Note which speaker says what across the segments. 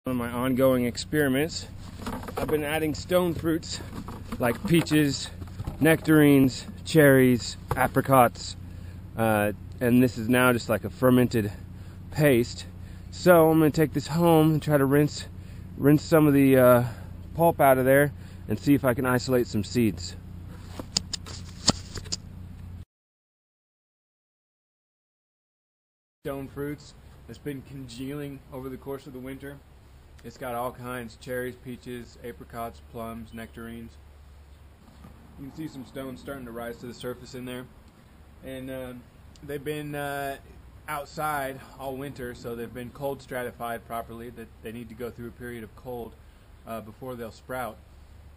Speaker 1: One of my ongoing experiments, I've been adding stone fruits like peaches, nectarines, cherries, apricots, and this is now just like a fermented paste. So I'm going to take this home and try to rinse some of the pulp out of there and see if I can isolate some seeds. Stone fruits that's been congealing over the course of the winter. It's got all kinds: cherries, peaches, apricots, plums, nectarines. You can see some stones starting to rise to the surface in there. And they've been outside all winter, so they've been cold stratified properly. That they need to go through a period of cold before they'll sprout.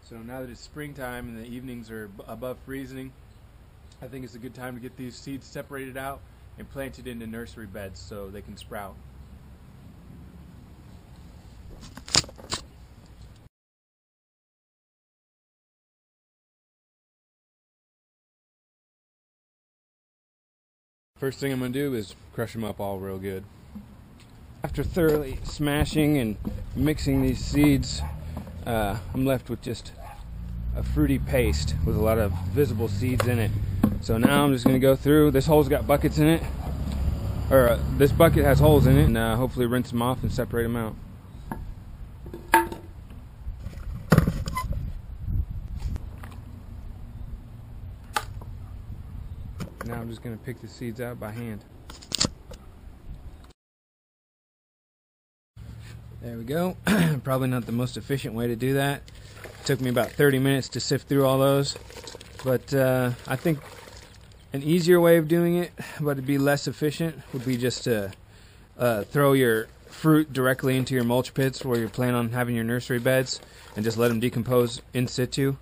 Speaker 1: So now that it's springtime and the evenings are above freezing, I think it's a good time to get these seeds separated out and planted into nursery beds so they can sprout. First thing I'm going to do is crush them up all real good. After thoroughly smashing and mixing these seeds, I'm left with just a fruity paste with a lot of visible seeds in it. So now I'm just going to go through. This hole's got buckets in it, or this bucket has holes in it, and hopefully rinse them off and separate them out. Now I'm just going to pick the seeds out by hand. There we go. Probably not the most efficient way to do that. It took me about 30 minutes to sift through all those. But I think an easier way of doing it, but it'd be less efficient, would be just to throw your fruit directly into your mulch pits where you plan on having your nursery beds and just let them decompose in situ.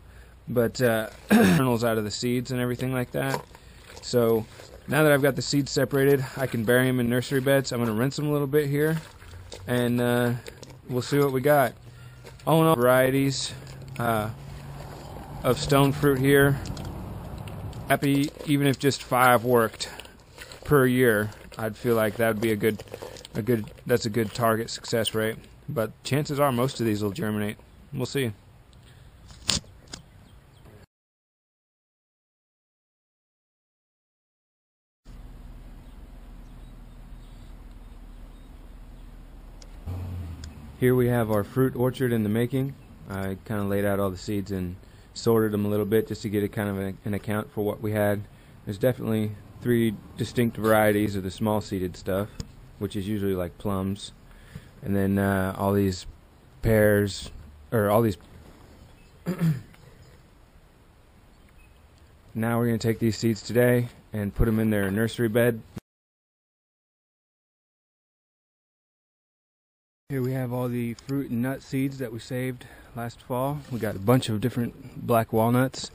Speaker 1: But kernels out of the seeds and everything like that. So now that I've got the seeds separated, I can bury them in nursery beds. I'm going to rinse them a little bit here, and we'll see what we got. All in all, varieties of stone fruit here. Happy, even if just 5 worked per year, I'd feel like that would be that's a good target success rate. But chances are most of these will germinate. We'll see. Here we have our fruit orchard in the making. I kind of laid out all the seeds and sorted them a little bit just to get a kind of an account for what we had. There's definitely 3 distinct varieties of the small seeded stuff, which is usually like plums, and then all these pears, or all these. Now we're going to take these seeds today and put them in their nursery bed. Here we have all the fruit and nut seeds that we saved last fall. We got a bunch of different black walnuts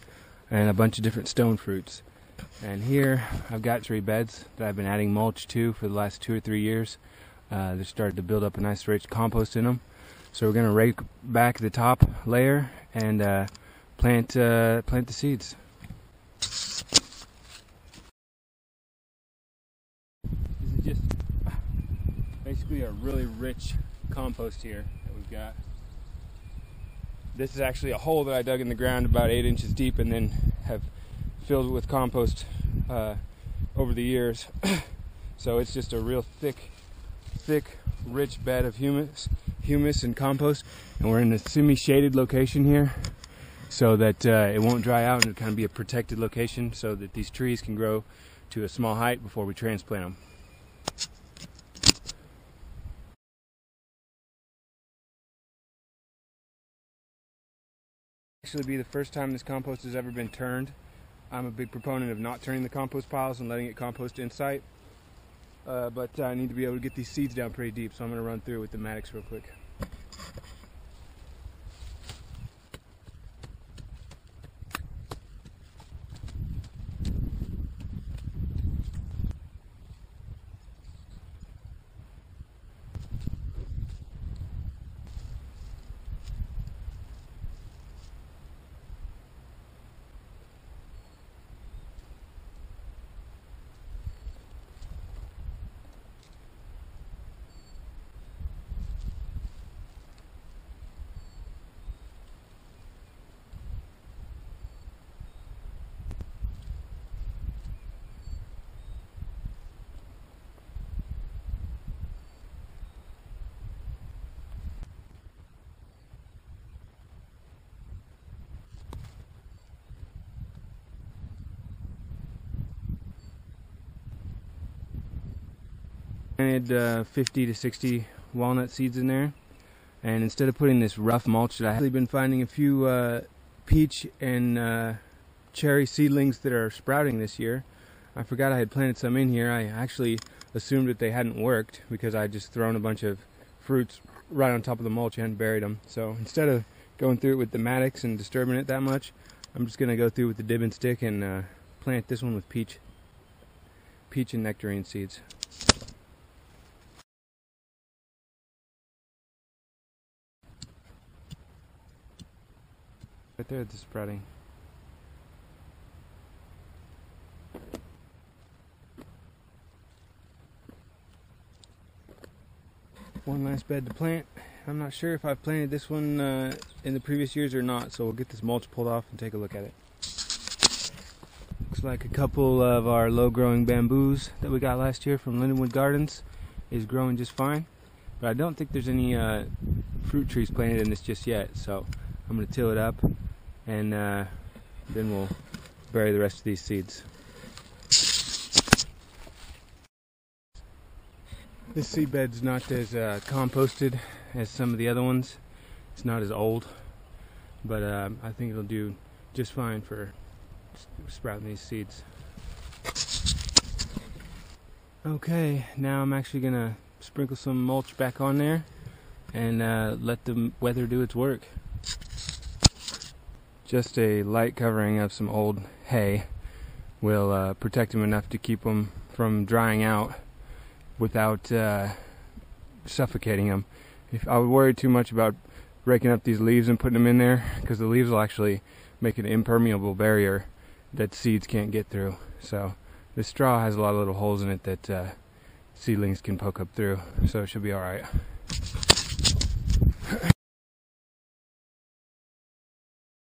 Speaker 1: and a bunch of different stone fruits. And here I've got 3 beds that I've been adding mulch to for the last 2 or 3 years. They're starting to build up a nice rich compost in them. So we're going to rake back the top layer and plant the seeds. This is just basically a really rich compost here that we've got. This is actually a hole that I dug in the ground about 8 inches deep and then have filled with compost over the years. So it's just a real thick, rich bed of humus and compost, and we're in a semi-shaded location here so that it won't dry out, and it'll kind of be a protected location so that these trees can grow to a small height before we transplant them. Actually be the first time this compost has ever been turned. I'm a big proponent of not turning the compost piles and letting it compost in sight, but I need to be able to get these seeds down pretty deep, so I'm going to run through with the Maddox real quick. planted 50 to 60 walnut seeds in there, and instead of putting this rough mulch that I've actually been finding a few peach and cherry seedlings that are sprouting this year. I forgot I had planted some in here. I actually assumed that they hadn't worked because I had just thrown a bunch of fruits right on top of the mulch and buried them. So instead of going through it with the Maddox and disturbing it that much, I'm just going to go through with the dib and stick and plant this one with peach and nectarine seeds. Right there, it's sprouting. One last bed to plant. I'm not sure if I've planted this one in the previous years or not, so we'll get this mulch pulled off and take a look at it. Looks like a couple of our low-growing bamboos that we got last year from Lindenwood Gardens is growing just fine, but I don't think there's any fruit trees planted in this just yet, so I'm going to till it up and then we'll bury the rest of these seeds. This seed bed's not as composted as some of the other ones. It's not as old, but I think it'll do just fine for sprouting these seeds. Okay, now I'm actually gonna sprinkle some mulch back on there and let the weather do its work. Just a light covering of some old hay will protect them enough to keep them from drying out without suffocating them. If I would worry too much about breaking up these leaves and putting them in there, because the leaves will actually make an impermeable barrier that seeds can't get through. So the straw has a lot of little holes in it that seedlings can poke up through, so it should be alright.